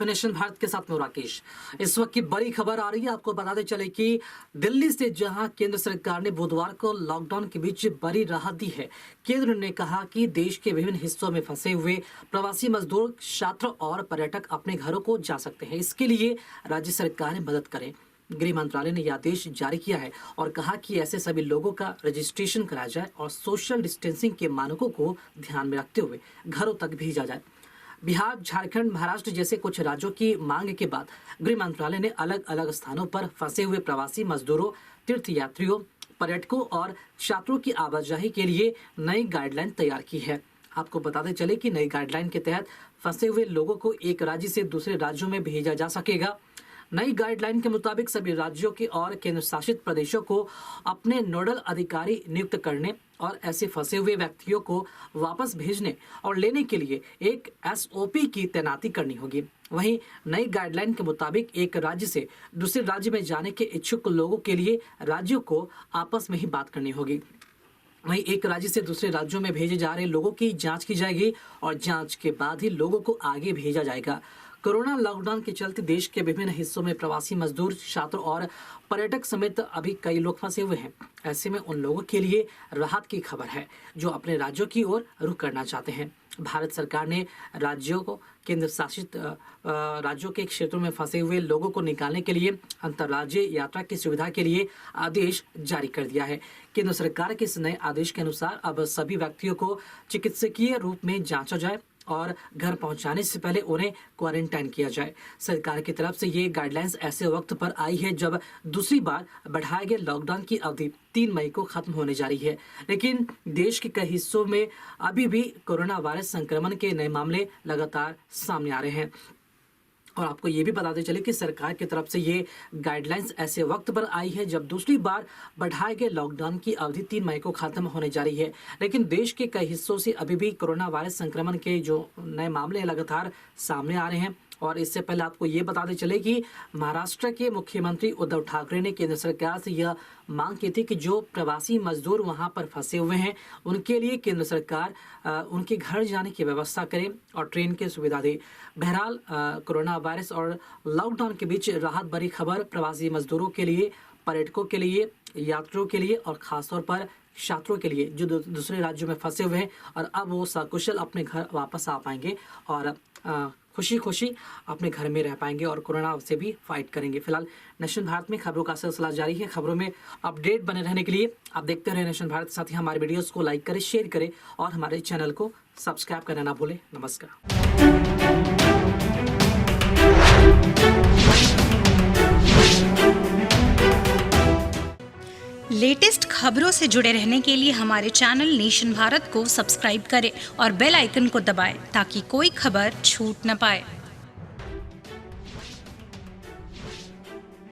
आप नेशन भारत के साथ में राकेश। इस वक्त की बड़ी खबर आ रही है, आपको बताते चले कि दिल्ली से जहां केंद्र सरकार ने बुधवार को लॉकडाउन के बीच बड़ी राहत दी है। केंद्र ने कहा कि देश के विभिन्न हिस्सों में फंसे हुए प्रवासी मजदूर, छात्र और पर्यटक अपने घरों को जा सकते हैं। इसके लिए राज्य सरकार मदद करे। गृह मंत्रालय ने यह आदेश जारी किया है और कहा कि ऐसे सभी लोगों का रजिस्ट्रेशन कराया जाए और सोशल डिस्टेंसिंग के मानकों को ध्यान में रखते हुए घरों तक भेजा जाए। बिहार, झारखंड, महाराष्ट्र जैसे कुछ राज्यों की मांग के बाद गृह मंत्रालय ने अलग अलग स्थानों पर फंसे हुए प्रवासी मजदूरों, तीर्थयात्रियों, पर्यटकों और छात्रों की आवाजाही के लिए नई गाइडलाइन तैयार की है। आपको बताते चले कि नई गाइडलाइन के तहत फंसे हुए लोगों को एक राज्य से दूसरे राज्यों में भेजा जा सकेगा। नई गाइडलाइन के मुताबिक सभी राज्यों के और केंद्र शासित प्रदेशों को अपने नोडल अधिकारी नियुक्त करने और ऐसे फंसे हुए व्यक्तियों को वापस भेजने और लेने के लिए एक एसओपी की तैनाती करनी होगी। वहीं नई गाइडलाइन के मुताबिक एक राज्य से दूसरे राज्य में जाने के इच्छुक लोगों के लिए राज्यों को आपस में ही बात करनी होगी। वहीं एक राज्य से दूसरे राज्यों में भेजे जा रहे लोगों की जांच की जाएगी और जांच के बाद ही लोगों को आगे भेजा जाएगा। कोरोना लॉकडाउन के चलते देश के विभिन्न हिस्सों में प्रवासी मजदूर, छात्र और पर्यटक समेत अभी कई लोग फंसे हुए हैं। ऐसे में उन लोगों के लिए राहत की खबर है जो अपने राज्यों की ओर रुख करना चाहते हैं। भारत सरकार ने राज्यों को केंद्र शासित राज्यों के क्षेत्रों में फंसे हुए लोगों को निकालने के लिए अंतर्राज्यीय यात्रा की सुविधा के लिए आदेश जारी कर दिया है। केंद्र सरकार के इस नए आदेश के अनुसार अब सभी व्यक्तियों को चिकित्सकीय रूप में जांचा जाए और घर पहुंचाने से पहले उन्हें क्वारंटाइन किया जाए। सरकार की तरफ से ये गाइडलाइंस ऐसे वक्त पर आई है जब दूसरी बार बढ़ाए गए लॉकडाउन की अवधि 3 मई को खत्म होने जा रही है, लेकिन देश के कई हिस्सों में अभी भी कोरोना वायरस संक्रमण के नए मामले लगातार सामने आ रहे हैं। और आपको ये भी बताते चले कि सरकार की तरफ से ये गाइडलाइंस ऐसे वक्त पर आई है जब दूसरी बार बढ़ाए गए लॉकडाउन की अवधि 3 मई को खत्म होने जा रही है, लेकिन देश के कई हिस्सों से अभी भी कोरोना वायरस संक्रमण के जो नए मामले लगातार सामने आ रहे हैं। और इससे पहले आपको ये बताते चले कि महाराष्ट्र के मुख्यमंत्री उद्धव ठाकरे ने केंद्र सरकार से यह मांग की थी कि जो प्रवासी मजदूर वहां पर फंसे हुए हैं उनके लिए केंद्र सरकार उनके घर जाने की व्यवस्था करे और ट्रेन की सुविधा दे। बहरहाल कोरोना वायरस और लॉकडाउन के बीच राहत भरी खबर प्रवासी मजदूरों के लिए, पर्यटकों के लिए, यात्रियों के लिए और खासतौर पर छात्रों के लिए जो दूसरे राज्यों में फंसे हुए हैं और अब वो सकुशल अपने घर वापस आ पाएंगे और खुशी खुशी अपने घर में रह पाएंगे और कोरोना से भी फाइट करेंगे। फिलहाल नेशन भारत में खबरों का सिलसिला जारी है। खबरों में अपडेट बने रहने के लिए आप देखते रहे नेशन भारत। साथ ही हमारे वीडियोस को लाइक करें, शेयर करें और हमारे चैनल को सब्सक्राइब करना ना भूलें। नमस्कार। लेटेस्ट खबरों से जुड़े रहने के लिए हमारे चैनल नेशन भारत को सब्सक्राइब करें और बेल आइकन को दबाएं ताकि कोई खबर छूट न पाए।